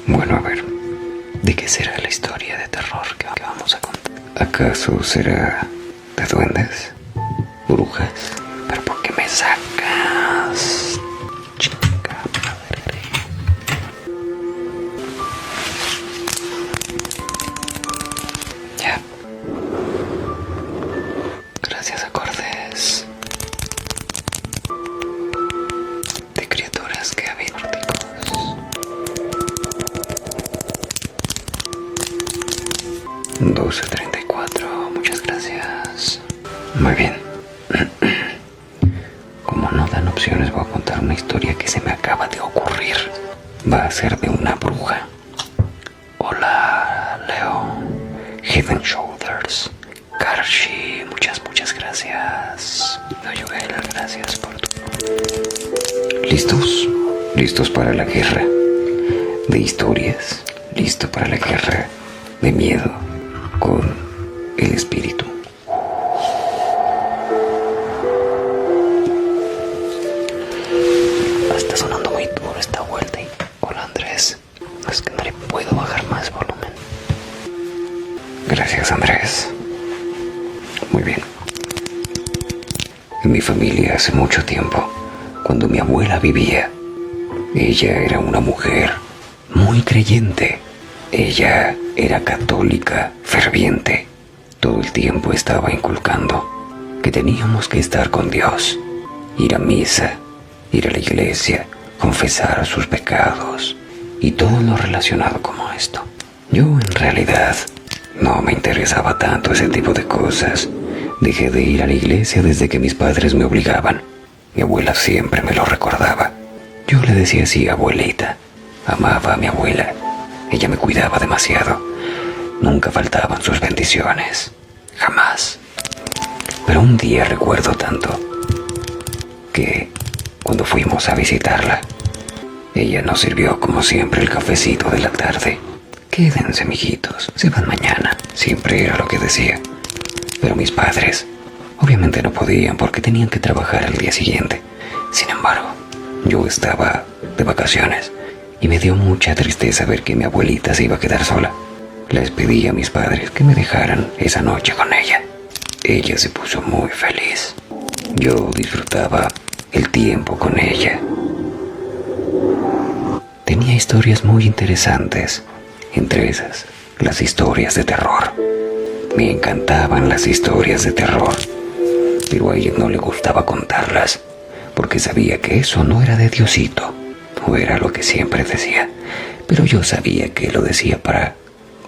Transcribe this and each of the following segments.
Bueno, a ver, ¿de qué será la historia de terror que vamos a contar? ¿Acaso será de duendes? ¿Brujas? ¿Pero por qué me sacas? Chica madre. Ya. Gracias, acordes de criaturas que habían nórticos. 12:34, muchas gracias. Muy bien. Como no dan opciones, voy a contar una historia que se me acaba de ocurrir. Va a ser de una bruja. Hola, Leo. Head and Shoulders. Karshi, muchas gracias. Noyuel, gracias por tu... ¿Listos? ¿Listos para la guerra de historias? ¿Listo para la guerra de miedo con el espíritu? Está sonando muy duro esta vuelta. Y... Hola, Andrés. Es que no le puedo bajar más volumen. Gracias, Andrés. Muy bien. En mi familia hace mucho tiempo, cuando mi abuela vivía, ella era una mujer muy creyente. Ella era católica ferviente. Todo el tiempo estaba inculcando que teníamos que estar con Dios, ir a misa, ir a la iglesia, confesar sus pecados y todo lo relacionado como esto. Yo en realidad no me interesaba tanto ese tipo de cosas. Dejé de ir a la iglesia desde que mis padres me obligaban. Mi abuela siempre me lo recordaba. Yo le decía así, abuelita. Amaba a mi abuela. Ella me cuidaba demasiado. Nunca faltaban sus bendiciones. Jamás. Pero un día recuerdo tanto que cuando fuimos a visitarla, ella nos sirvió como siempre el cafecito de la tarde. Quédense, mijitos, se van mañana. Siempre era lo que decía. Pero mis padres obviamente no podían porque tenían que trabajar al día siguiente. Sin embargo, yo estaba de vacaciones y me dio mucha tristeza ver que mi abuelita se iba a quedar sola. Les pedí a mis padres que me dejaran esa noche con ella. Ella se puso muy feliz. Yo disfrutaba el tiempo con ella. Tenía historias muy interesantes, entre esas, las historias de terror. Me encantaban las historias de terror, pero a ella no le gustaba contarlas, porque sabía que eso no era de Diosito, o era lo que siempre decía, pero yo sabía que lo decía para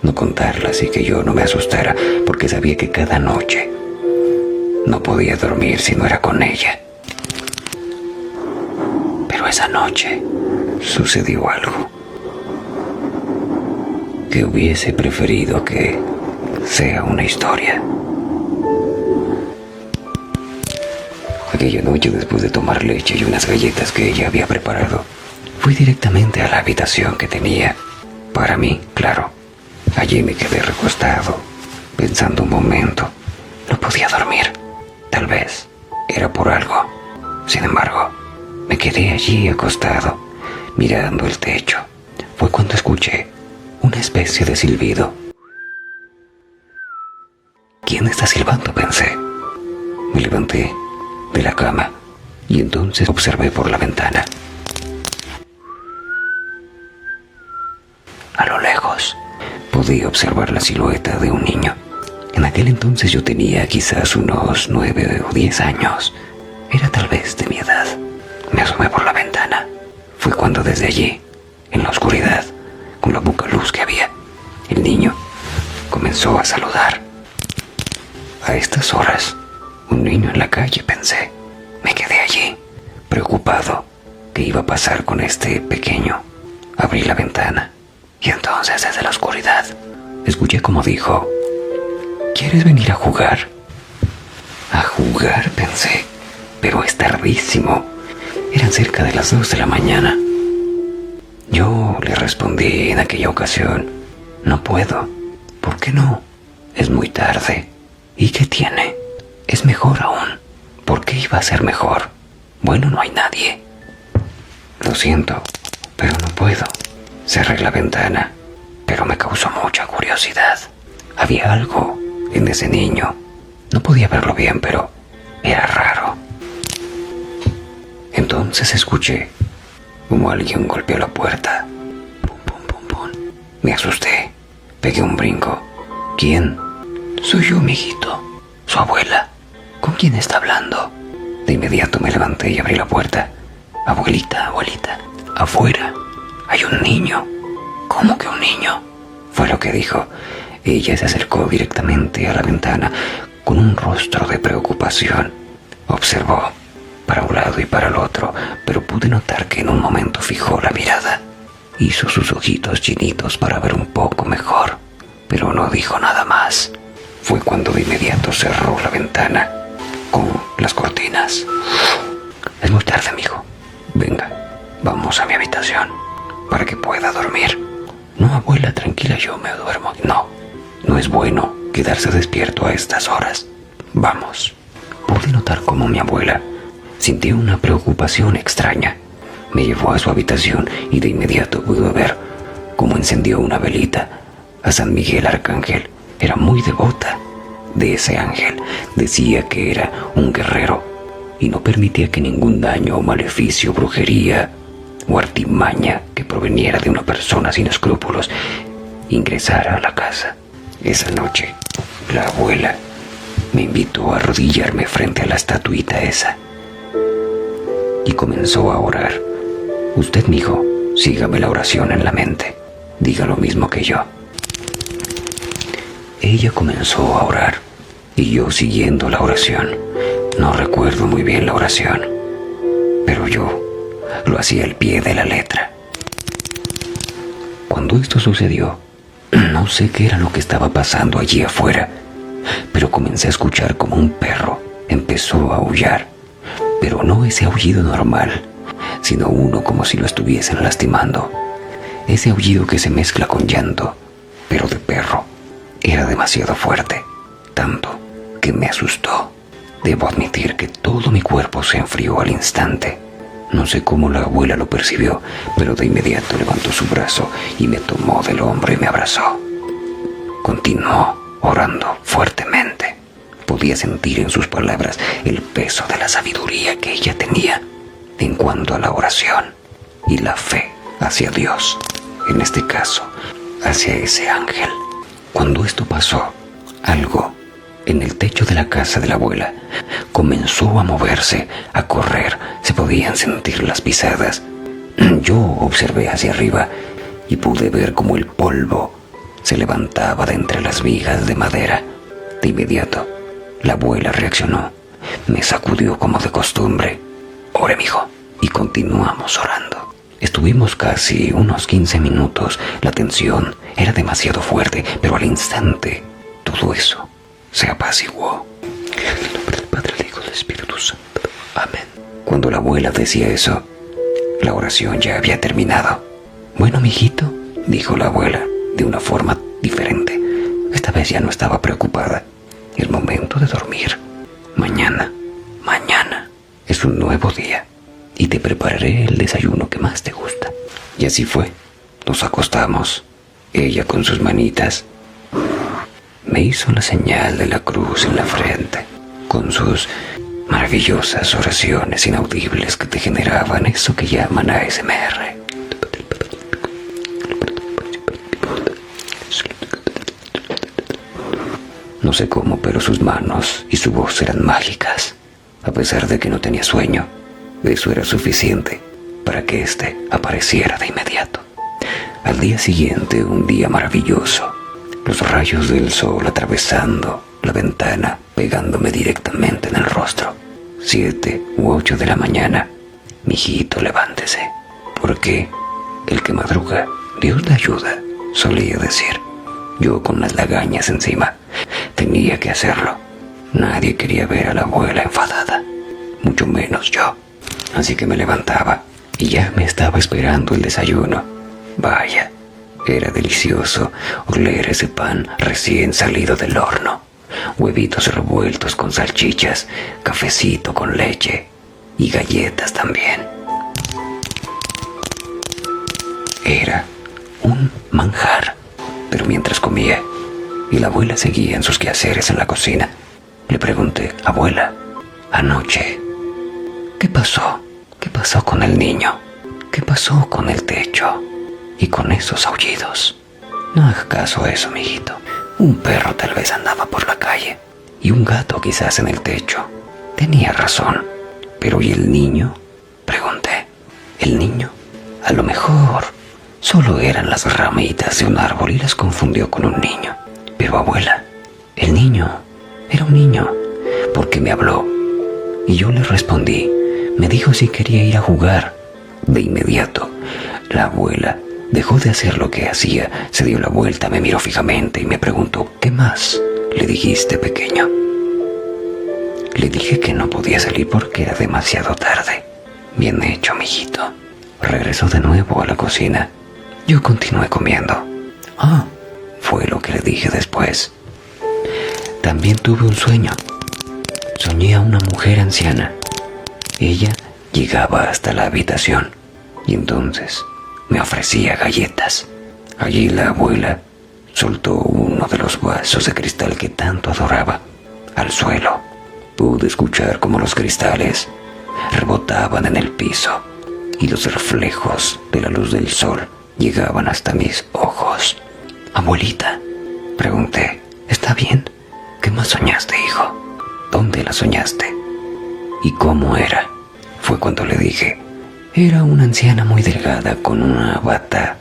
no contarlas y que yo no me asustara, porque sabía que cada noche no podía dormir si no era con ella. Pero esa noche sucedió algo que hubiese preferido que sea una historia. Aquella noche, después de tomar leche y unas galletas que ella había preparado, fui directamente a la habitación que tenía para mí, claro. Allí me quedé recostado, pensando un momento. No podía dormir. Tal vez era por algo. Sin embargo, me quedé allí acostado, mirando el techo. Fue cuando escuché una especie de silbido. ¿Quién está silbando?, pensé. Me levanté de la cama y entonces observé por la ventana. A lo lejos podía observar la silueta de un niño. En aquel entonces yo tenía quizás unos 9 o 10 años. Era tal vez de mi edad. Me asomé por la ventana. Fue cuando desde allí, en la oscuridad, con la poca luz que había, el niño comenzó a saludar. A estas horas, un niño en la calle, pensé. Me quedé allí, preocupado. ¿Qué iba a pasar con este pequeño? Abrí la ventana y entonces desde la oscuridad escuché como dijo: ¿quieres venir a jugar? A jugar, pensé, pero es tardísimo. Eran cerca de las 2 de la mañana. Yo le respondí en aquella ocasión: no puedo. ¿Por qué no? Es muy tarde. ¿Y qué tiene? Es mejor aún. ¿Por qué iba a ser mejor? Bueno, no hay nadie. Lo siento, pero no puedo. Cerré la ventana, pero me causó mucha curiosidad. Había algo en ese niño. No podía verlo bien, pero era raro. Entonces escuché como alguien golpeó la puerta. Pum, pum, pum, pum. Me asusté. Pegué un brinco. ¿Quién? Soy yo, mijito. Su abuela. ¿Con quién está hablando? De inmediato me levanté y abrí la puerta. Abuelita, abuelita, afuera hay un niño. ¿Cómo que un niño? Fue lo que dijo. Ella se acercó directamente a la ventana con un rostro de preocupación. Observó para un lado y para el otro, pero pude notar que en un momento fijó la mirada. Hizo sus ojitos chinitos para ver un poco mejor, pero no dijo nada más. Fue cuando de inmediato cerró la ventana con las cortinas. Es muy tarde, amigo. Venga, vamos a mi habitación para que pueda dormir. No, abuela, tranquila, yo me duermo. No, no es bueno quedarse despierto a estas horas. Vamos. Pude notar cómo mi abuela sintió una preocupación extraña. Me llevó a su habitación y de inmediato pude ver cómo encendió una velita a San Miguel Arcángel. Era muy devota de ese ángel. Decía que era un guerrero y no permitía que ningún daño o maleficio, brujería o artimaña que proveniera de una persona sin escrúpulos ingresara a la casa. Esa noche, la abuela me invitó a arrodillarme frente a la estatuita esa y comenzó a orar. Usted, mijo, sígame la oración en la mente. Diga lo mismo que yo. Ella comenzó a orar y yo siguiendo la oración. No recuerdo muy bien la oración, pero yo lo hacía al pie de la letra. Cuando esto sucedió, no sé qué era lo que estaba pasando allí afuera, pero comencé a escuchar como un perro empezó a aullar, pero no ese aullido normal, sino uno como si lo estuviesen lastimando. Ese aullido que se mezcla con llanto, pero de perro. Era demasiado fuerte, tanto que me asustó. Debo admitir que todo mi cuerpo se enfrió al instante. No sé cómo la abuela lo percibió, pero de inmediato levantó su brazo y me tomó del hombro y me abrazó. Continuó orando fuertemente. Podía sentir en sus palabras el peso de la sabiduría que ella tenía en cuanto a la oración y la fe hacia Dios, en este caso, hacia ese ángel. Cuando esto pasó, algo en el techo de la casa de la abuela comenzó a moverse, a correr. Se podían sentir las pisadas. Yo observé hacia arriba y pude ver cómo el polvo se levantaba de entre las vigas de madera. De inmediato, la abuela reaccionó. Me sacudió como de costumbre. Ore, mijo. Y continuamos orando. Estuvimos casi unos 15 minutos. La tensión era demasiado fuerte, pero al instante todo eso se apaciguó. En el nombre del Padre, del Hijo y del Espíritu Santo. Amén. Cuando la abuela decía eso, la oración ya había terminado. Bueno, mijito, dijo la abuela de una forma diferente. Esta vez ya no estaba preocupada. Es momento de dormir. Mañana es un nuevo día y te prepararé el desayuno que más te gusta. Y así fue. Nos acostamos. Ella con sus manitas me hizo la señal de la cruz en la frente, con sus maravillosas oraciones inaudibles que te generaban eso que llaman ASMR. No sé cómo, pero sus manos y su voz eran mágicas. A pesar de que no tenía sueño, eso era suficiente para que éste apareciera de inmediato. Al día siguiente, un día maravilloso, los rayos del sol atravesando la ventana, pegándome directamente en el rostro. 7 u 8 de la mañana. Mijito, levántese, porque el que madruga, Dios le ayuda, solía decir. Yo con las lagañas encima, tenía que hacerlo. Nadie quería ver a la abuela enfadada, mucho menos yo. Así que me levantaba y ya me estaba esperando el desayuno. Vaya, era delicioso oler ese pan recién salido del horno. Huevitos revueltos con salchichas, cafecito con leche y galletas también. Era un manjar. Pero mientras comía y la abuela seguía en sus quehaceres en la cocina, le pregunté: abuela, anoche, ¿qué pasó? ¿Qué pasó con el niño? ¿Qué pasó con el techo? Y con esos aullidos. No haga caso a eso, mijito. Un perro tal vez andaba por la calle y un gato quizás en el techo. Tenía razón. Pero ¿y el niño?, pregunté. ¿El niño? A lo mejor solo eran las ramitas de un árbol y las confundió con un niño. Pero abuela, el niño era un niño, porque me habló. Y yo le respondí. Me dijo si quería ir a jugar. De inmediato, la abuela dejó de hacer lo que hacía, se dio la vuelta, me miró fijamente y me preguntó: ¿qué más le dijiste, pequeño? Le dije que no podía salir porque era demasiado tarde. Bien hecho, mijito. Regresó de nuevo a la cocina. Yo continué comiendo. Fue lo que le dije después. También tuve un sueño. Soñé a una mujer anciana. Ella llegaba hasta la habitación y entonces me ofrecía galletas. Allí la abuela soltó uno de los vasos de cristal que tanto adoraba al suelo. Pude escuchar cómo los cristales rebotaban en el piso y los reflejos de la luz del sol llegaban hasta mis ojos. Abuelita, pregunté, ¿está bien? ¿Qué más soñaste, hijo? ¿Dónde la soñaste? ¿Y cómo era? Fue cuando le dije. Era una anciana muy delgada con una bata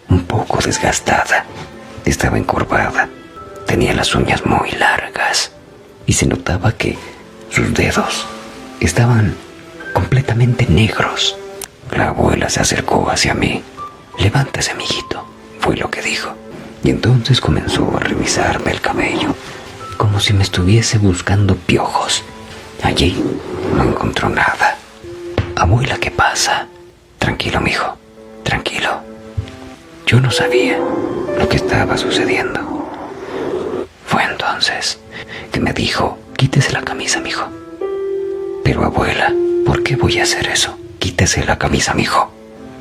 un poco desgastada. Estaba encorvada, tenía las uñas muy largas y se notaba que sus dedos estaban completamente negros. La abuela se acercó hacia mí. Levántese, mijito, fue lo que dijo. Y entonces comenzó a revisarme el cabello, como si me estuviese buscando piojos. Allí no encontró nada. Abuela, ¿qué pasa? Tranquilo, mijo, tranquilo. Yo no sabía lo que estaba sucediendo. Fue entonces que me dijo: quítese la camisa, mijo. Pero abuela, ¿por qué voy a hacer eso? Quítese la camisa, mijo.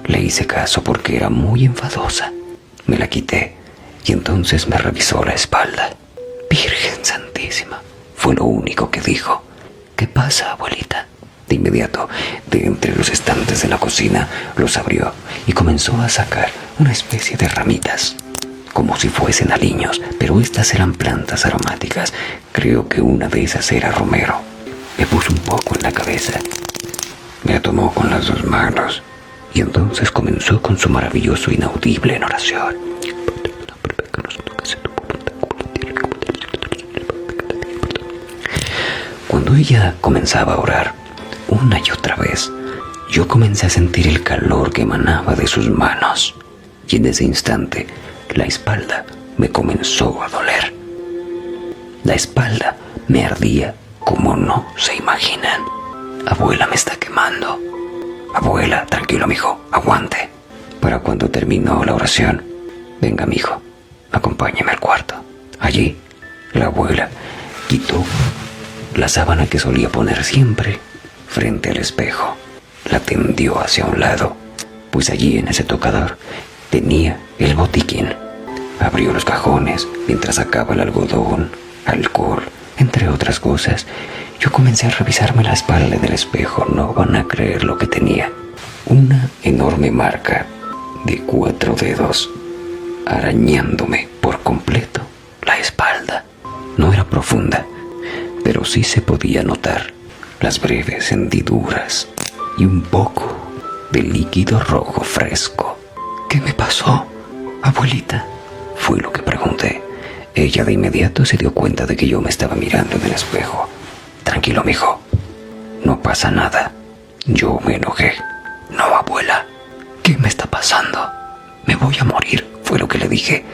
Le hice caso porque era muy enfadosa. Me la quité y entonces me revisó la espalda. Virgen Santísima, fue lo único que dijo. ¿Qué pasa, abuelita? De inmediato, de entre los estantes de la cocina, los abrió y comenzó a sacar una especie de ramitas, como si fuesen aliños, pero estas eran plantas aromáticas. Creo que una de esas era romero. Me puso un poco en la cabeza. Me la tomó con las dos manos y entonces comenzó con su maravilloso inaudible en oración. Cuando ella comenzaba a orar, una y otra vez, yo comencé a sentir el calor que emanaba de sus manos, y en ese instante la espalda me comenzó a doler. La espalda me ardía como no se imaginan. Abuela, me está quemando. Abuela, tranquilo, mijo, aguante. Para cuando terminó la oración, venga, mijo, acompáñeme al cuarto. Allí, la abuela quitó la sábana que solía poner siempre frente al espejo. La tendió hacia un lado, pues allí en ese tocador tenía el botiquín. Abrió los cajones mientras sacaba el algodón, alcohol, entre otras cosas. Yo comencé a revisarme la espalda del espejo. No van a creer lo que tenía. Una enorme marca de 4 dedos arañándome por completo la espalda. No era profunda, pero sí se podía notar las breves hendiduras y un poco de líquido rojo fresco. ¿Qué me pasó, abuelita? Fue lo que pregunté. Ella de inmediato se dio cuenta de que yo me estaba mirando en el espejo. Tranquilo, mijo, no pasa nada. Yo me enojé. No, abuela, ¿qué me está pasando? Me voy a morir, fue lo que le dije.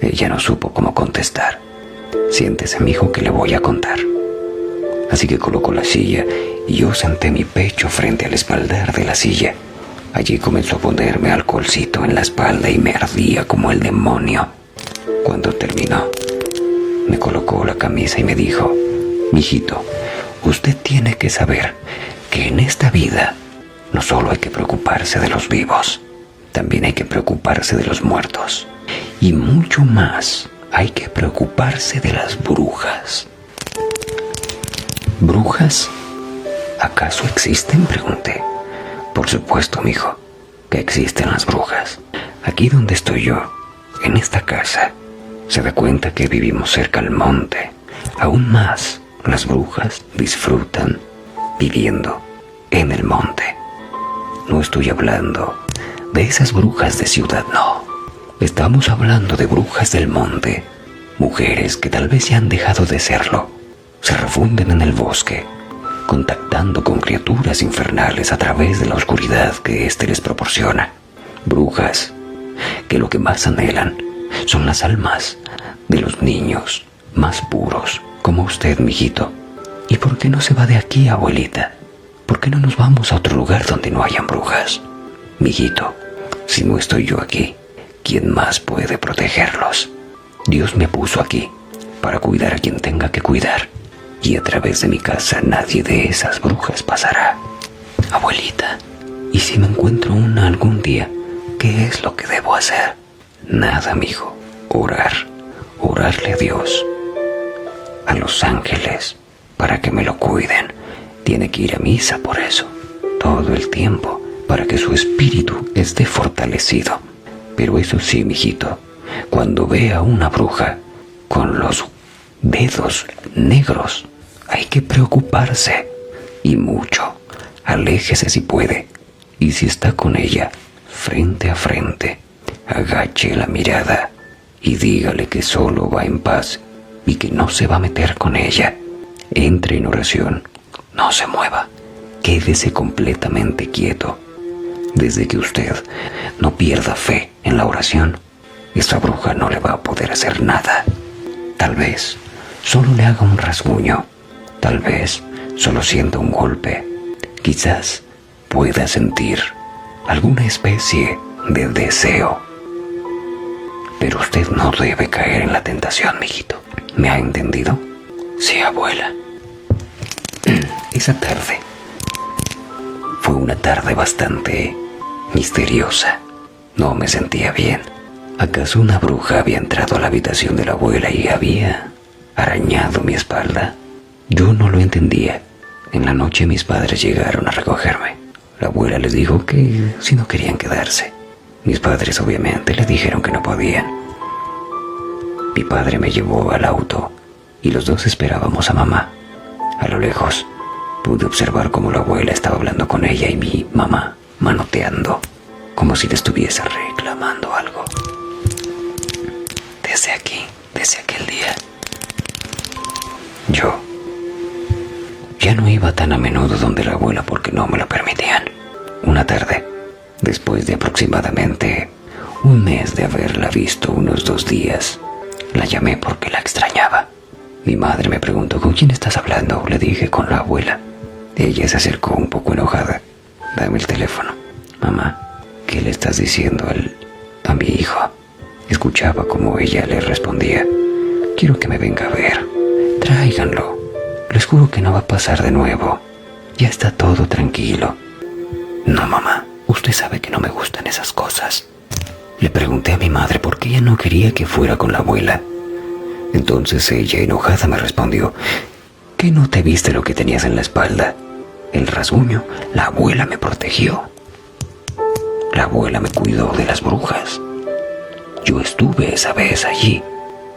Ella no supo cómo contestar. Siéntese, mijo, que le voy a contar. Así que colocó la silla y yo senté mi pecho frente al espaldar de la silla. Allí comenzó a ponerme alcoholcito en la espalda y me ardía como el demonio. Cuando terminó, me colocó la camisa y me dijo: mijito, usted tiene que saber que en esta vida no solo hay que preocuparse de los vivos, también hay que preocuparse de los muertos. Y mucho más hay que preocuparse de las brujas. ¿Brujas? ¿Acaso existen?, pregunté. Por supuesto, mijo, que existen las brujas. Aquí donde estoy yo, en esta casa, se da cuenta que vivimos cerca al monte. Aún más, las brujas disfrutan viviendo en el monte. No estoy hablando de esas brujas de ciudad, no. Estamos hablando de brujas del monte, mujeres que tal vez ya han dejado de serlo. Se refunden en el bosque, contactando con criaturas infernales a través de la oscuridad que éste les proporciona. Brujas que lo que más anhelan son las almas de los niños más puros, como usted, mijito. ¿Y por qué no se va de aquí, abuelita? ¿Por qué no nos vamos a otro lugar donde no hayan brujas? Mijito, si no estoy yo aquí, ¿quién más puede protegerlos? Dios me puso aquí para cuidar a quien tenga que cuidar, y a través de mi casa nadie de esas brujas pasará. Abuelita, ¿y si me encuentro una algún día? ¿Qué es lo que debo hacer? Nada, mijo. Orarle a Dios, a los ángeles, para que me lo cuiden. Tiene que ir a misa por eso, todo el tiempo, para que su espíritu esté fortalecido. Pero eso sí, mijito, cuando vea una bruja con los dedos negros, hay que preocuparse, y mucho. Aléjese si puede, y si está con ella, frente a frente, agache la mirada y dígale que solo va en paz y que no se va a meter con ella. Entre en oración, no se mueva, quédese completamente quieto. Desde que usted no pierda fe en la oración, esa bruja no le va a poder hacer nada. Tal vez solo le haga un rasguño, tal vez solo sienta un golpe, quizás pueda sentir alguna especie de deseo. Pero usted no debe caer en la tentación, mijito. ¿Me ha entendido? Sí, abuela. Esa tarde fue una tarde bastante misteriosa. No me sentía bien. ¿Acaso una bruja había entrado a la habitación de la abuela y había arañado mi espalda? Yo no lo entendía. En la noche mis padres llegaron a recogerme. La abuela les dijo que si no querían quedarse. Mis padres obviamente le dijeron que no podían. Mi padre me llevó al auto y los dos esperábamos a mamá. A lo lejos pude observar cómo la abuela estaba hablando con ella y mi mamá manoteando, como si le estuviese reclamando algo. Desde aquel día, yo ya no iba tan a menudo donde la abuela porque no me lo permitían. Una tarde, después de aproximadamente un mes de haberla visto unos 2 días, la llamé porque la extrañaba. Mi madre me preguntó: ¿con quién estás hablando? Le dije: con la abuela. Ella se acercó un poco enojada. Dame el teléfono. Mamá, ¿qué le estás diciendo a mi hijo? Escuchaba como ella le respondía: quiero que me venga a ver. Tráiganlo. Les juro que no va a pasar de nuevo. Ya está todo tranquilo. No, mamá, usted sabe que no me gustan esas cosas. Le pregunté a mi madre por qué ella no quería que fuera con la abuela. Entonces ella, enojada, me respondió: ¿qué no te viste lo que tenías en la espalda? El rasguño. La abuela me protegió. La abuela me cuidó de las brujas. Yo estuve esa vez allí.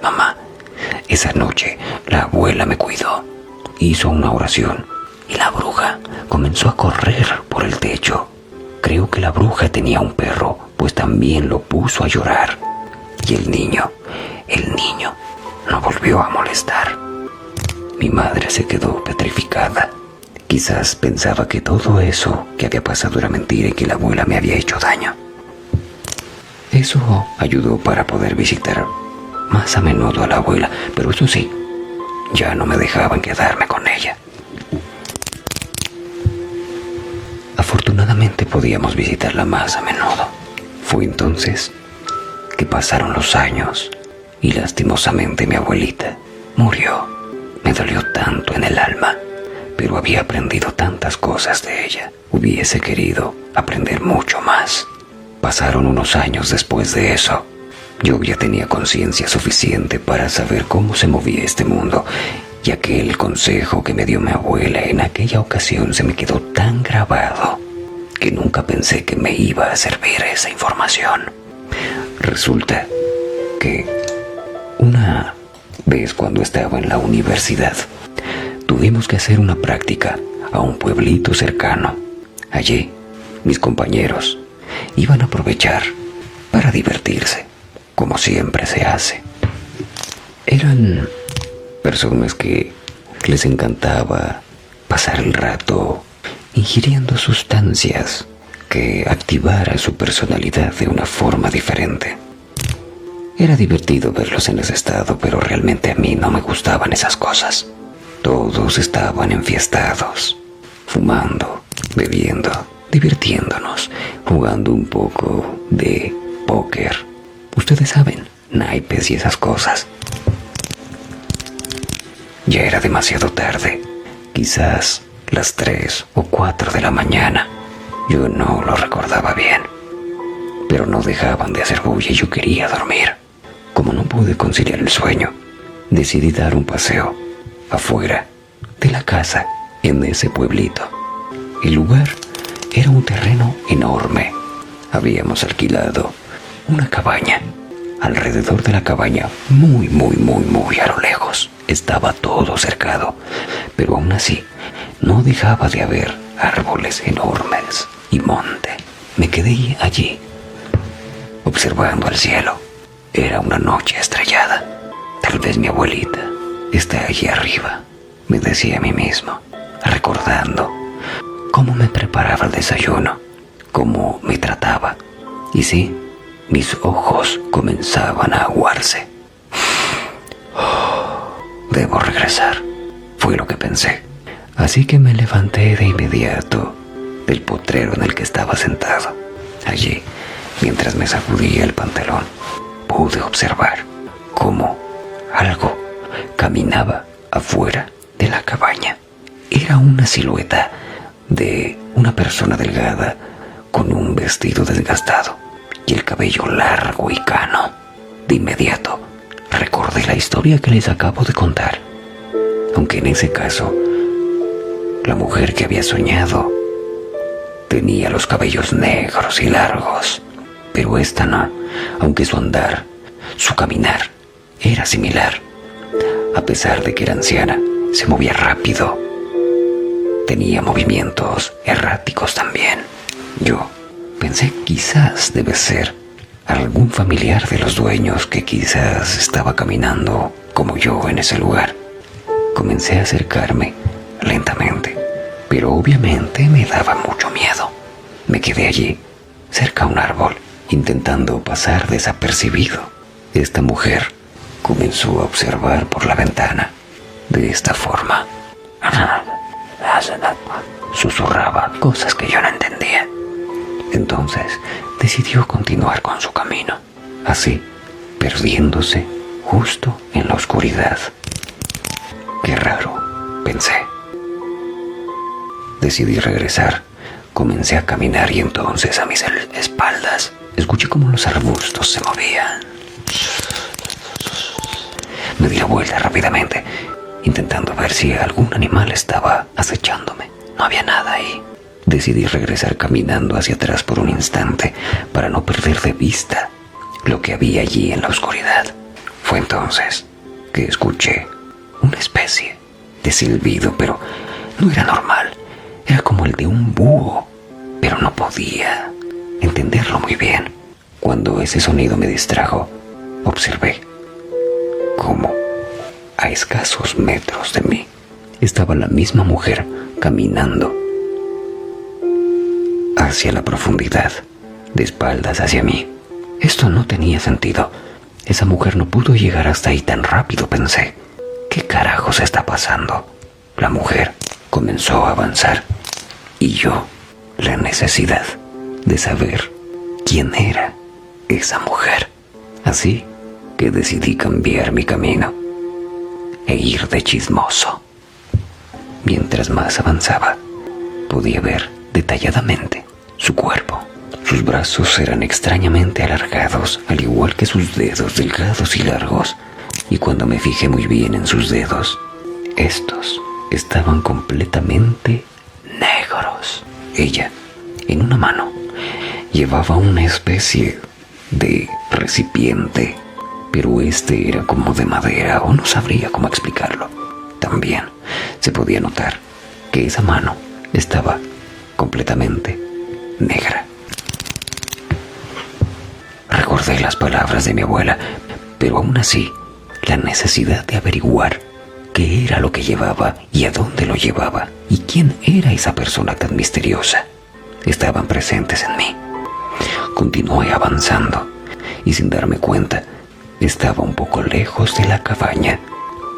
Mamá, esa noche la abuela me cuidó. Hizo una oración y la bruja comenzó a correr por el techo. Creo que la bruja tenía un perro, pues también lo puso a llorar. Y el niño no volvió a molestar. Mi madre se quedó petrificada. Quizás pensaba que todo eso que había pasado era mentira y que la abuela me había hecho daño. Eso ayudó para poder visitar más a menudo a la abuela, pero eso sí, ya no me dejaban quedarme con ella. Afortunadamente podíamos visitarla más a menudo. Fue entonces que pasaron los años y lastimosamente mi abuelita murió. Me dolió tanto en el alma, pero había aprendido tantas cosas de ella. Hubiese querido aprender mucho más Pasaron unos años después de eso. Yo ya tenía conciencia suficiente para saber cómo se movía este mundo, y aquel consejo que me dio mi abuela en aquella ocasión se me quedó tan grabado que nunca pensé que me iba a servir esa información. Resulta que una vez, cuando estaba en la universidad, tuvimos que hacer una práctica a un pueblito cercano. Allí, mis compañeros iban a aprovechar para divertirse, como siempre se hace. Eran personas que les encantaba pasar el rato ingiriendo sustancias que activaran su personalidad de una forma diferente. Era divertido verlos en ese estado, pero realmente a mí no me gustaban esas cosas. Todos estaban enfiestados, fumando, bebiendo, divirtiéndonos, jugando un poco de póker. Ustedes saben, naipes y esas cosas. Ya era demasiado tarde, quizás las 3 o 4 de la mañana. Yo no lo recordaba bien, pero no dejaban de hacer bulla y yo quería dormir. Como no pude conciliar el sueño, decidí dar un paseo afuera de la casa en ese pueblito. El lugar era un terreno enorme. Habíamos alquilado una cabaña. Alrededor de la cabaña, muy a lo lejos, estaba todo cercado, pero aún así no dejaba de haber árboles enormes y monte. Me quedé allí, observando el cielo. Era una noche estrellada. Tal vez mi abuelita está allí arriba, me decía a mí mismo, recordando cómo me preparaba el desayuno, cómo me trataba. Y sí, mis ojos comenzaban a aguarse. Debo regresar, fue lo que pensé. Así que me levanté de inmediato del potrero en el que estaba sentado. Allí, mientras me sacudía el pantalón, pude observar cómo algo caminaba afuera de la cabaña. Era una silueta de una persona delgada con un vestido desgastado y el cabello largo y cano. De inmediato recordé la historia que les acabo de contar, aunque en ese caso la mujer que había soñado tenía los cabellos negros y largos, pero esta no, aunque su andar, su caminar era similar. A pesar de que era anciana, se movía rápido. Tenía movimientos erráticos también. Yo pensé, quizás debe ser algún familiar de los dueños que quizás estaba caminando como yo en ese lugar. Comencé a acercarme lentamente, pero obviamente me daba mucho miedo. Me quedé allí, cerca a un árbol, intentando pasar desapercibido. Esta mujer comenzó a observar por la ventana de esta forma. Susurraba cosas que yo no entendía. Entonces decidió continuar con su camino, así, perdiéndose justo en la oscuridad. Qué raro, pensé. Decidí regresar. Comencé a caminar y entonces a mis espaldas escuché cómo los arbustos se movían. Me di la vuelta rápidamente, intentando ver si algún animal estaba acechándome. No había nada ahí. Decidí regresar caminando hacia atrás por un instante para no perder de vista lo que había allí en la oscuridad. Fue entonces que escuché una especie de silbido, pero no era normal. Era como el de un búho, pero no podía entenderlo muy bien. Cuando ese sonido me distrajo, observé cómo a escasos metros de mí estaba la misma mujer caminando hacia la profundidad, de espaldas hacia mí. Esto no tenía sentido. Esa mujer no pudo llegar hasta ahí tan rápido, pensé. ¿Qué carajos está pasando? La mujer comenzó a avanzar y yo, la necesidad de saber quién era esa mujer. Así que decidí cambiar mi camino e ir de chismoso. Mientras más avanzaba, podía ver detalladamente su cuerpo, sus Sus brazos eran extrañamente alargados, al igual que sus dedos delgados y largos. Y cuando me fijé muy bien en sus dedos, estos estaban completamente negros. Ella, en una mano, llevaba una especie de recipiente, pero este era como de madera, o no sabría cómo explicarlo. También se podía notar que esa mano estaba completamente negra. Recordé las palabras de mi abuela, pero aún así, la necesidad de averiguar qué era lo que llevaba y a dónde lo llevaba y quién era esa persona tan misteriosa estaban presentes en mí. Continué avanzando y sin darme cuenta estaba un poco lejos de la cabaña.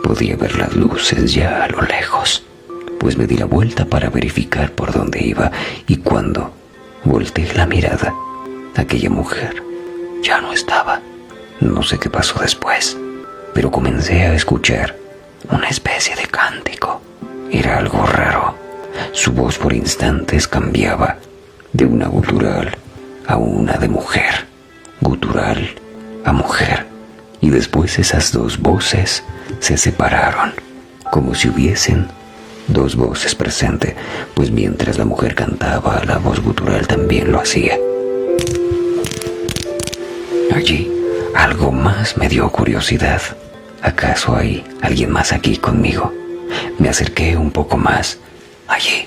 Podía ver las luces ya a lo lejos, pues me di la vuelta para verificar por dónde iba, y cuando volteé la mirada, aquella mujer ya no estaba. No sé qué pasó después, pero comencé a escuchar una especie de cántico. Era algo raro. Su voz por instantes cambiaba de una gutural a una de mujer, gutural a mujer, y después esas dos voces se separaron, como si hubiesen dos voces presentes, pues mientras la mujer cantaba, la voz gutural también lo hacía. Allí algo más me dio curiosidad. ¿Acaso hay alguien más aquí conmigo? Me acerqué un poco más. Allí,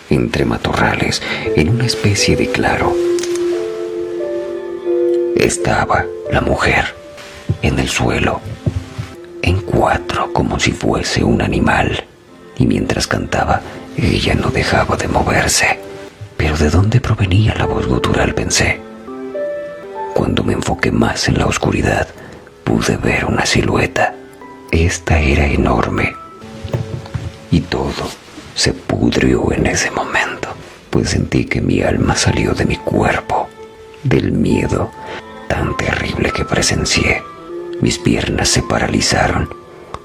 entre matorrales, en una especie de claro, estaba la mujer, en el suelo, en cuatro, como si fuese un animal. Y mientras cantaba, ella no dejaba de moverse. ¿Pero de dónde provenía la voz gutural?, pensé. Cuando me enfoqué más en la oscuridad, pude ver una silueta. Esta era enorme. Y todo se pudrió en ese momento, pues sentí que mi alma salió de mi cuerpo, del miedo tan terrible que presencié. Mis piernas se paralizaron.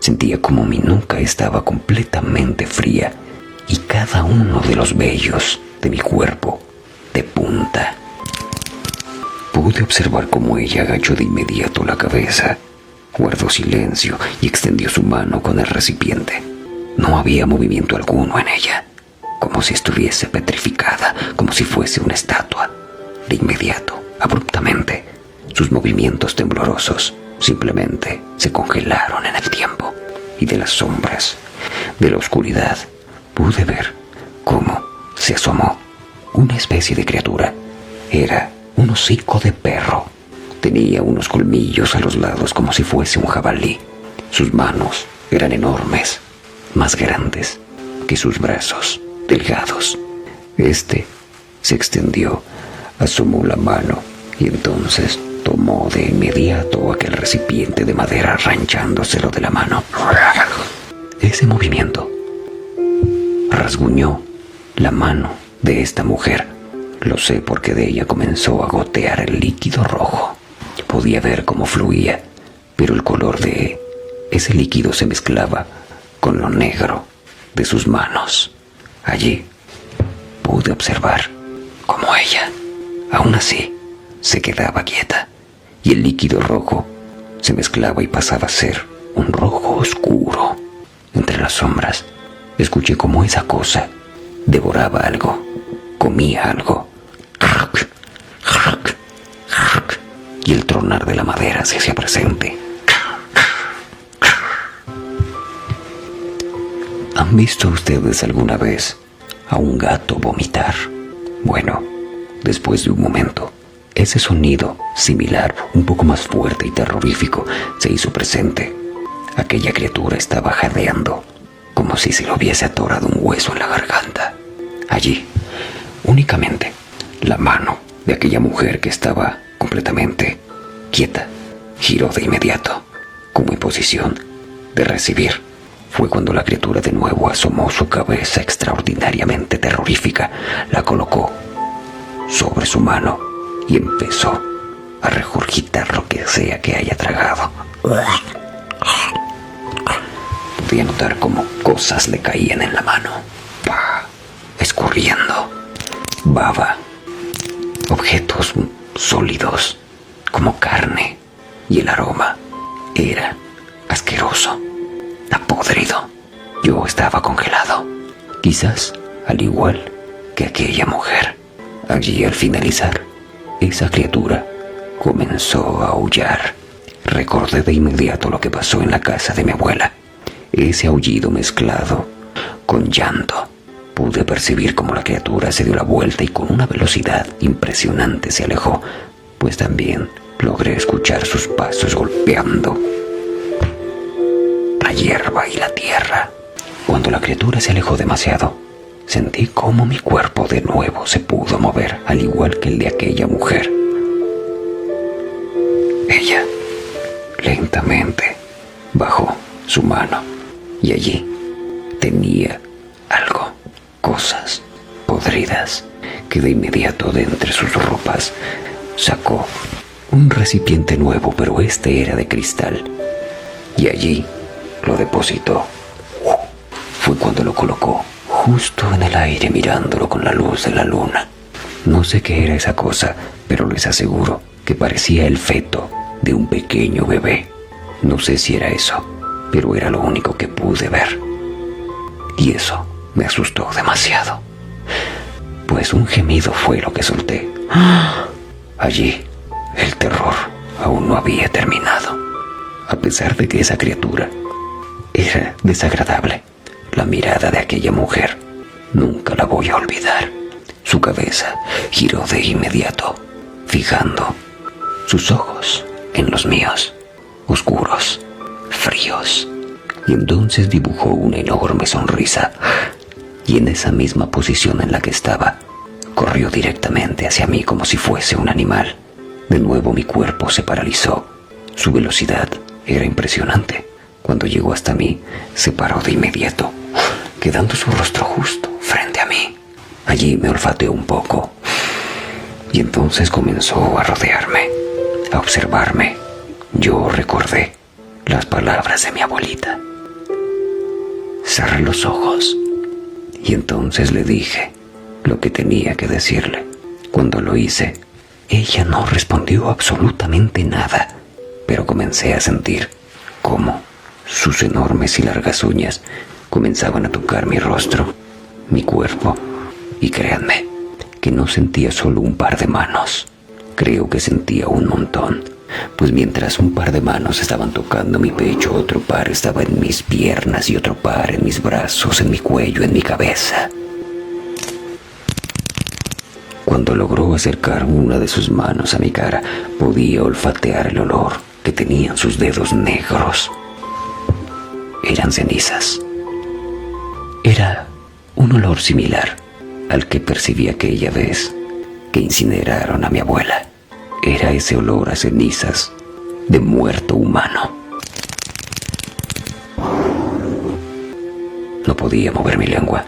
Sentía como mi nuca estaba completamente fría y cada uno de los vellos de mi cuerpo de punta. Pude observar cómo ella agachó de inmediato la cabeza, guardó silencio y extendió su mano con el recipiente. No había movimiento alguno en ella, como si estuviese petrificada, como si fuese una estatua. De inmediato, abruptamente, sus movimientos temblorosos simplemente se congelaron en el tiempo, y de las sombras, de la oscuridad, pude ver cómo se asomó una especie de criatura. Era un hocico de perro. Tenía unos colmillos a los lados como si fuese un jabalí. Sus manos eran enormes, más grandes que sus brazos, delgados. Este se extendió, asomó la mano y entonces tomó de inmediato aquel recipiente de madera, arranchándoselo de la mano. Ese movimiento rasguñó la mano de esta mujer. Lo sé porque de ella comenzó a gotear el líquido rojo. Podía ver cómo fluía, pero el color de ese líquido se mezclaba con lo negro de sus manos. Allí pude observar cómo ella, aún así, se quedaba quieta, y el líquido rojo se mezclaba y pasaba a ser un rojo oscuro. Entre las sombras, escuché cómo esa cosa devoraba algo, comía algo, y el tronar de la madera se hacía presente. ¿Han visto ustedes alguna vez a un gato vomitar? Bueno, después de un momento, ese sonido similar, un poco más fuerte y terrorífico, se hizo presente. Aquella criatura estaba jadeando, como si se le hubiese atorado un hueso en la garganta. Allí, únicamente, la mano de aquella mujer que estaba completamente quieta giró de inmediato, como en posición de recibir. Fue cuando la criatura de nuevo asomó su cabeza extraordinariamente terrorífica, la colocó sobre su mano y empezó a regurgitar lo que sea que haya tragado. Podía notar cómo cosas le caían en la mano, escurriendo, baba, objetos ojos sólidos, como carne, y el aroma era asqueroso, podrido. Yo estaba congelado, quizás al igual que aquella mujer. Allí, al finalizar, esa criatura comenzó a aullar. Recordé de inmediato lo que pasó en la casa de mi abuela. Ese aullido mezclado con llanto. Pude percibir cómo la criatura se dio la vuelta y con una velocidad impresionante se alejó, pues también logré escuchar sus pasos golpeando la hierba y la tierra. Cuando la criatura se alejó demasiado, sentí cómo mi cuerpo de nuevo se pudo mover, al igual que el de aquella mujer. Ella lentamente bajó su mano y allí tenía algo, cosas podridas, que de inmediato de entre sus ropas sacó un recipiente nuevo, pero este era de cristal, y allí lo depositó. Fue cuando lo colocó justo en el aire, mirándolo con la luz de la luna. No sé qué era esa cosa, pero les aseguro que parecía el feto de un pequeño bebé. No sé si era eso, pero era lo único que pude ver. Y eso me asustó demasiado, pues un gemido fue lo que solté. Allí, el terror aún no había terminado. A pesar de que esa criatura era desagradable, la mirada de aquella mujer nunca la voy a olvidar. Su cabeza giró de inmediato, fijando sus ojos en los míos, oscuros, fríos, y entonces dibujó una enorme sonrisa, y en esa misma posición en la que estaba, corrió directamente hacia mí como si fuese un animal. De nuevo mi cuerpo se paralizó. Su velocidad era impresionante. Cuando llegó hasta mí, se paró de inmediato, quedando su rostro justo frente a mí. Allí me olfateó un poco, y entonces comenzó a rodearme, a observarme. Yo recordé las palabras de mi abuelita. Cerré los ojos, y entonces le dije lo que tenía que decirle. Cuando lo hice, ella no respondió absolutamente nada, pero comencé a sentir cómo sus enormes y largas uñas comenzaban a tocar mi rostro, mi cuerpo, y créanme que no sentía solo un par de manos. Creo que sentía un montón, pues mientras un par de manos estaban tocando mi pecho, otro par estaba en mis piernas y otro par en mis brazos, en mi cuello, en mi cabeza. Cuando logró acercar una de sus manos a mi cara, podía olfatear el olor que tenían sus dedos negros. Eran cenizas. Era un olor similar al que percibí aquella vez que incineraron a mi abuela. Era ese olor a cenizas de muerto humano. No podía mover mi lengua,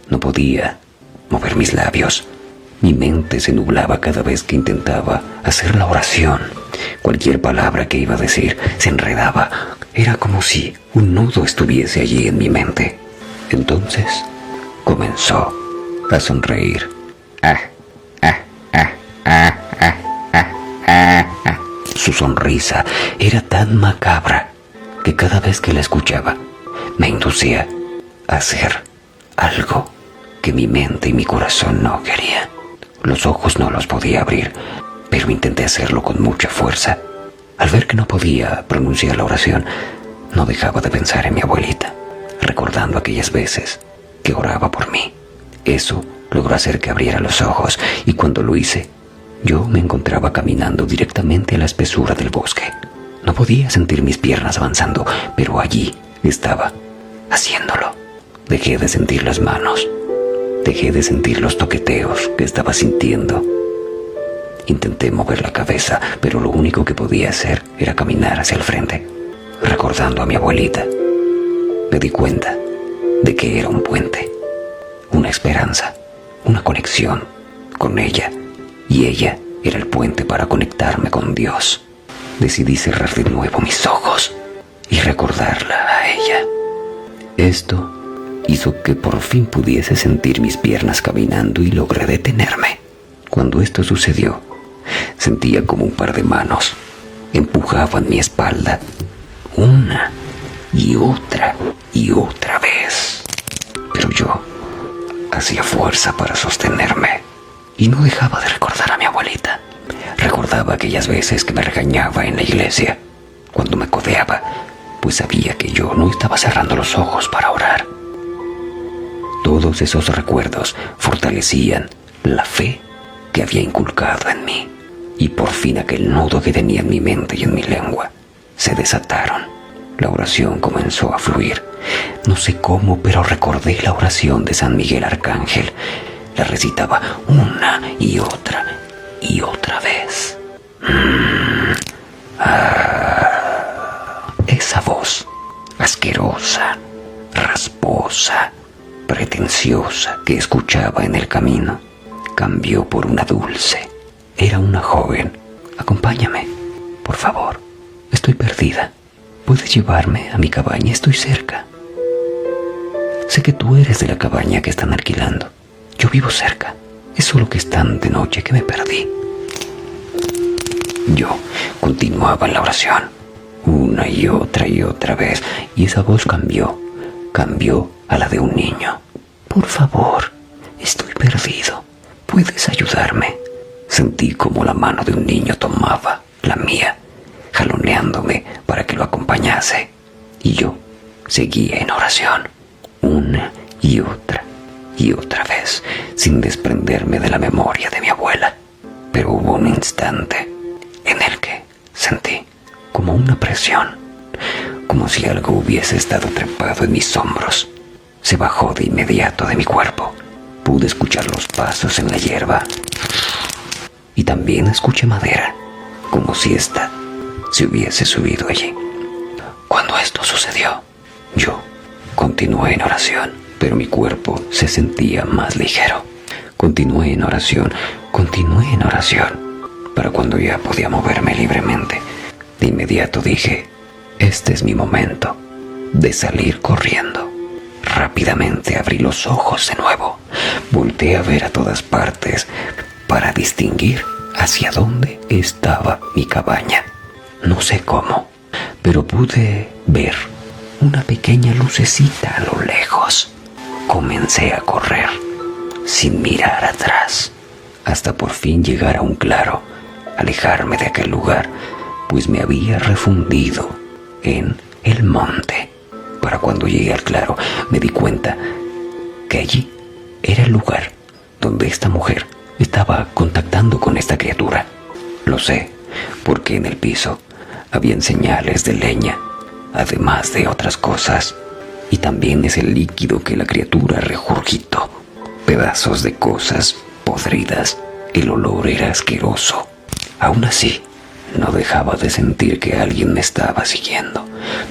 no podía mover mis labios. Mi mente se nublaba cada vez que intentaba hacer la oración. Cualquier palabra que iba a decir se enredaba. Era como si un nudo estuviese allí en mi mente. Entonces comenzó a sonreír. Su sonrisa era tan macabra que cada vez que la escuchaba me inducía a hacer algo que mi mente y mi corazón no querían. Los ojos no los podía abrir, pero intenté hacerlo con mucha fuerza. Al ver que no podía pronunciar la oración, no dejaba de pensar en mi abuelita, recordando aquellas veces que oraba por mí. Eso logró hacer que abriera los ojos, y cuando lo hice, yo me encontraba caminando directamente a la espesura del bosque. No podía sentir mis piernas avanzando, pero allí estaba, haciéndolo. Dejé de sentir las manos. Dejé de sentir los toqueteos que estaba sintiendo. Intenté mover la cabeza, pero lo único que podía hacer era caminar hacia el frente, recordando a mi abuelita. Me di cuenta de que era un puente, una esperanza, una conexión con ella, y ella era el puente para conectarme con Dios. Decidí cerrar de nuevo mis ojos y recordarla a ella. Esto hizo que por fin pudiese sentir mis piernas caminando y logré detenerme. Cuando esto sucedió, Sentía como un par de manos empujaban mi espalda, una y otra vez. Pero yo hacía fuerza para sostenerme y no dejaba de recordar a mi abuelita. Recordaba aquellas veces que me regañaba en la iglesia cuando me codeaba, pues sabía que yo no estaba cerrando los ojos para orar. Todos esos recuerdos fortalecían la fe que había inculcado en mí, y por fin aquel nudo que tenía en mi mente y en mi lengua se desataron. La oración comenzó a fluir. No sé cómo, pero recordé la oración de San Miguel Arcángel. La recitaba una y otra vez. Esa voz asquerosa, rasposa, pretenciosa que escuchaba en el camino cambió por una dulce. Era una joven. Acompáñame, por favor. Estoy perdida. ¿Puedes llevarme a mi cabaña? Estoy cerca. Sé que tú eres de la cabaña que están alquilando. Yo vivo cerca. Es solo que es tan de noche que me perdí. Yo continuaba en la oración, una y otra vez, y esa voz cambió a la de un niño. Por favor, estoy perdido. ¿Puedes ayudarme? Sentí como la mano de un niño tomaba la mía, jaloneándome para que lo acompañase, y yo seguía en oración, una y otra vez, sin desprenderme de la memoria de mi abuela. Pero hubo un instante en el que sentí como una presión, como si algo hubiese estado trepado en mis hombros. Se bajó de inmediato de mi cuerpo. Pude escuchar los pasos en la hierba y también escuché madera, como si ésta se hubiese subido allí. Cuando esto sucedió, yo continué en oración, pero mi cuerpo se sentía más ligero. Continué en oración, para cuando ya podía moverme libremente. De inmediato dije, este es mi momento de salir corriendo. Rápidamente abrí los ojos de nuevo. Volteé a ver a todas partes para distinguir hacia dónde estaba mi cabaña. No sé cómo, pero pude ver una pequeña lucecita a lo lejos. Comencé a correr sin mirar atrás, hasta por fin llegar a un claro, alejarme de aquel lugar, pues me había refundido en el monte. Para cuando llegué al claro, me di cuenta que allí era el lugar donde esta mujer estaba contactando con esta criatura. Lo sé, porque en el piso habían señales de leña, además de otras cosas, y también ese líquido que la criatura regurgitó, pedazos de cosas podridas. El olor era asqueroso. Aún así, no dejaba de sentir que alguien me estaba siguiendo,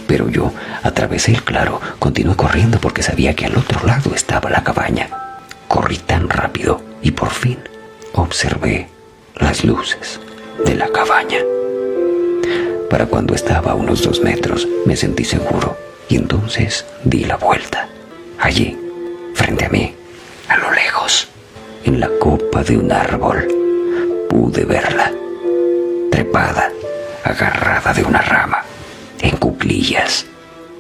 pero yo atravesé el claro, continué corriendo porque sabía que al otro lado estaba la cabaña. Corrí tan rápido y por fin observé las luces de la cabaña. Para cuando estaba a unos 2 metros me sentí seguro y entonces di la vuelta. Allí, frente a mí, a lo lejos, en la copa de un árbol, pude verla, trepada, agarrada de una rama, en cuclillas,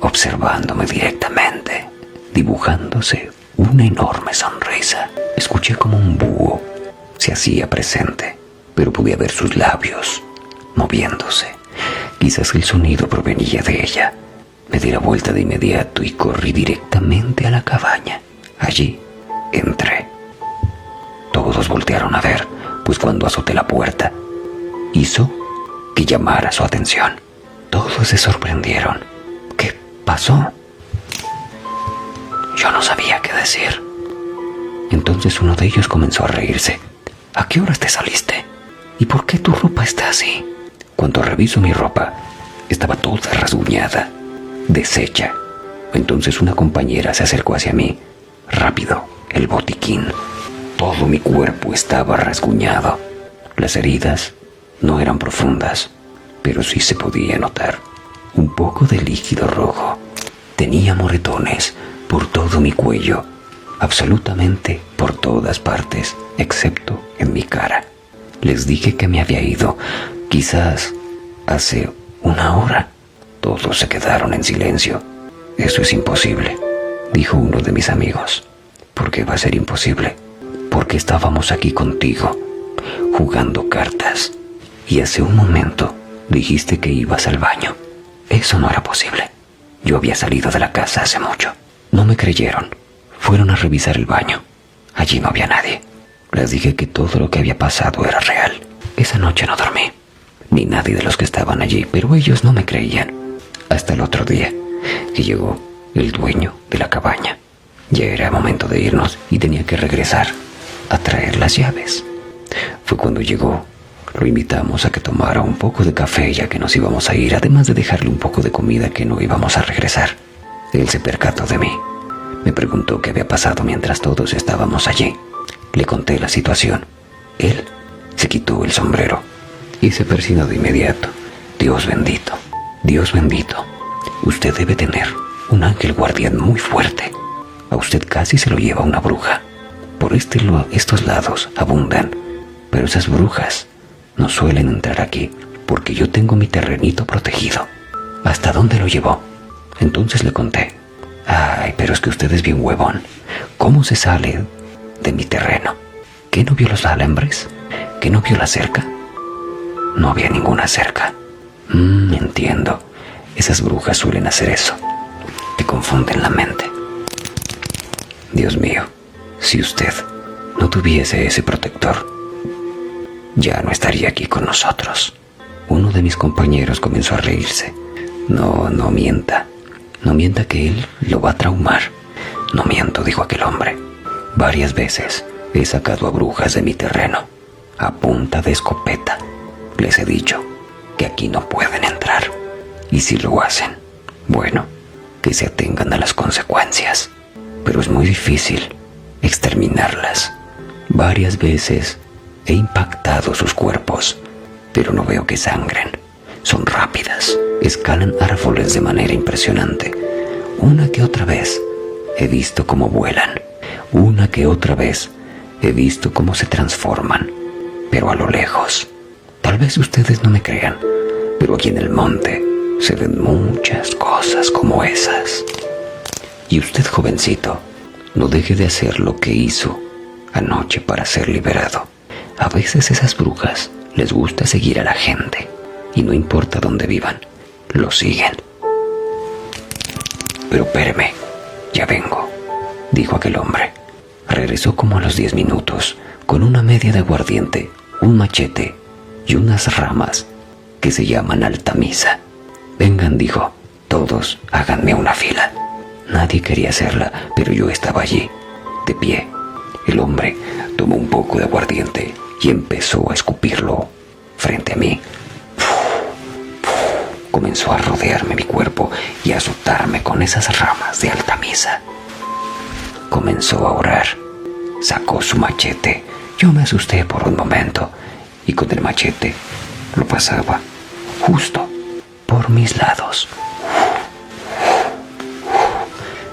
observándome directamente, dibujándose una enorme sonrisa. Escuché como un búho se hacía presente, pero pude ver sus labios moviéndose. Quizás el sonido provenía de ella. Me di la vuelta de inmediato y corrí directamente a la cabaña. Allí entré. Todos voltearon a ver, pues cuando azoté la puerta, hizo que llamara su atención. Todos se sorprendieron. ¿Qué pasó? Yo no sabía qué decir. Entonces uno de ellos comenzó a reírse. ¿A qué horas te saliste? ¿Y por qué tu ropa está así? Cuando reviso mi ropa, estaba toda rasguñada, deshecha. Entonces una compañera se acercó hacia mí. Rápido, el botiquín. Todo mi cuerpo estaba rasguñado. Las heridas no eran profundas, pero sí se podía notar un poco de líquido rojo. Tenía moretones por todo mi cuello, absolutamente por todas partes, excepto en mi cara. Les dije que me había ido, quizás hace una hora. Todos se quedaron en silencio. Eso es imposible, dijo uno de mis amigos. ¿Por qué va a ser imposible? Porque estábamos aquí contigo, jugando cartas, y hace un momento dijiste que ibas al baño. Eso no era posible. Yo había salido de la casa hace mucho. No me creyeron. Fueron a revisar el baño. Allí no había nadie. Les dije que todo lo que había pasado era real. Esa noche no dormí, ni nadie de los que estaban allí, pero ellos no me creían. Hasta el otro día, que llegó el dueño de la cabaña. Ya era momento de irnos y tenía que regresar a traer las llaves. Fue cuando llegó. Lo invitamos a que tomara un poco de café ya que nos íbamos a ir, además de dejarle un poco de comida que no íbamos a regresar. Él se percató de mí. Me preguntó qué había pasado mientras todos estábamos allí. Le conté la situación. Él se quitó el sombrero y se persinó de inmediato. Dios bendito, Dios bendito. Usted debe tener un ángel guardián muy fuerte. A usted casi se lo lleva una bruja. Por estos lados abundan, pero esas brujas no suelen entrar aquí, porque yo tengo mi terrenito protegido. ¿Hasta dónde lo llevó? Entonces le conté. Ay, pero es que usted es bien huevón. ¿Cómo se sale de mi terreno? ¿Qué no vio los alambres? ¿Qué no vio la cerca? No había ninguna cerca. Entiendo. Esas brujas suelen hacer eso. Te confunden la mente. Dios mío, si usted no tuviese ese protector, ya no estaría aquí con nosotros. Uno de mis compañeros comenzó a reírse. No mienta. No mienta que él lo va a traumar. No miento, dijo aquel hombre. Varias veces he sacado a brujas de mi terreno, a punta de escopeta. Les he dicho que aquí no pueden entrar. Y si lo hacen, bueno, que se atengan a las consecuencias. Pero es muy difícil exterminarlas. Varias veces he impactado sus cuerpos, pero no veo que sangren. Son rápidas, escalan árboles de manera impresionante. Una que otra vez he visto cómo vuelan. Una que otra vez he visto cómo se transforman, pero a lo lejos. Tal vez ustedes no me crean, pero aquí en el monte se ven muchas cosas como esas. Y usted, jovencito, no deje de hacer lo que hizo anoche para ser liberado. A veces esas brujas les gusta seguir a la gente y no importa dónde vivan, lo siguen. Pero espéreme, ya vengo, dijo aquel hombre. Regresó como a los 10 minutos con una media de aguardiente, un machete y unas ramas que se llaman altamisa. Vengan, dijo, todos háganme una fila. Nadie quería hacerla, pero yo estaba allí, de pie. El hombre tomó un poco de aguardiente y empezó a escupirlo frente a mí. Comenzó a rodearme mi cuerpo y a azotarme con esas ramas de altamisa. Comenzó a orar. Sacó su machete. Yo me asusté por un momento y con el machete lo pasaba justo por mis lados.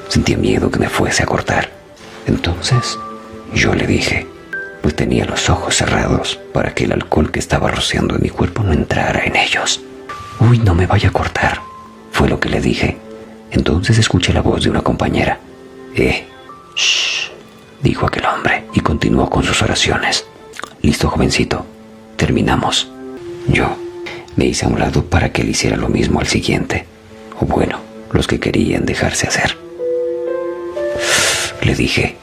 Sentía miedo que me fuese a cortar. Entonces yo le dije, pues tenía los ojos cerrados para que el alcohol que estaba rociando en mi cuerpo no entrara en ellos. Uy, no me vaya a cortar, fue lo que le dije. Entonces escuché la voz de una compañera. Shh, dijo aquel hombre y continuó con sus oraciones. Listo, jovencito, terminamos. Yo me hice a un lado para que él hiciera lo mismo al siguiente, o bueno, los que querían dejarse hacer. Le dije,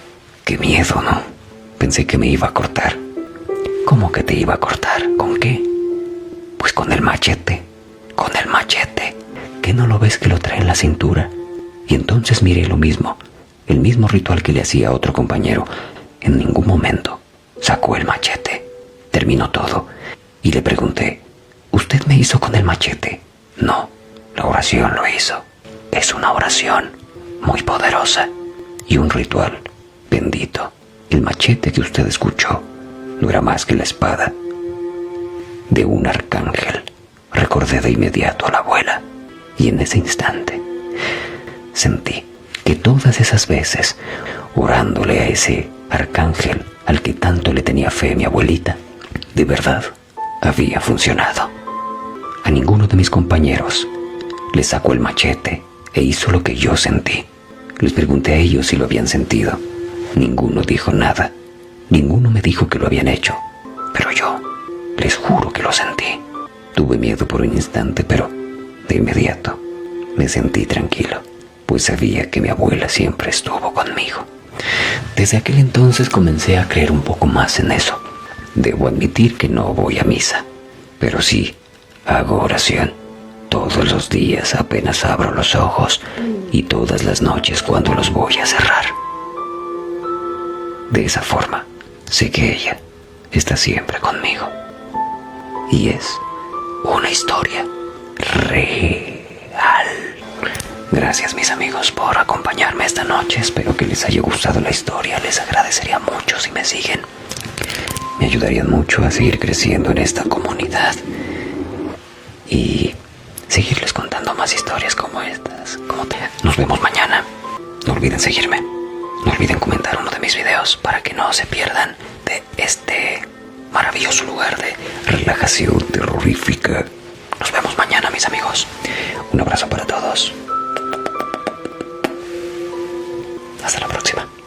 qué miedo, ¿no? Pensé que me iba a cortar. ¿Cómo que te iba a cortar? ¿Con qué? Pues con el machete. Con el machete. ¿Qué no lo ves que lo trae en la cintura? Y entonces miré lo mismo. El mismo ritual que le hacía a otro compañero. En ningún momento sacó el machete. Terminó todo. Y le pregunté, ¿usted me hizo con el machete? No, la oración lo hizo. Es una oración muy poderosa. Y un ritual bendito. El machete que usted escuchó no era más que la espada de un arcángel. Recordé de inmediato a la abuela y en ese instante sentí que todas esas veces orándole a ese arcángel al que tanto le tenía fe mi abuelita, De verdad, había funcionado. A ninguno de mis compañeros les sacó el machete e hizo lo que yo sentí. Les pregunté a ellos si lo habían sentido. Ninguno dijo nada. Ninguno me dijo que lo habían hecho. Pero yo les juro que lo sentí. Tuve miedo por un instante, pero de inmediato me sentí tranquilo, pues sabía que mi abuela siempre estuvo conmigo. Desde aquel entonces comencé a creer un poco más en eso. Debo admitir que no voy a misa, pero sí hago oración todos los días apenas abro los ojos y todas las noches cuando los voy a cerrar. De esa forma, sé que ella está siempre conmigo. Y es una historia real. Gracias, mis amigos, por acompañarme esta noche. Espero que les haya gustado la historia. Les agradecería mucho si me siguen. Me ayudarían mucho a seguir creciendo en esta comunidad y seguirles contando más historias como estas. Nos vemos mañana. No olviden seguirme. No olviden comentar uno de mis videos para que no se pierdan de este maravilloso lugar de relajación terrorífica. Nos vemos mañana, mis amigos. Un abrazo para todos. Hasta la próxima.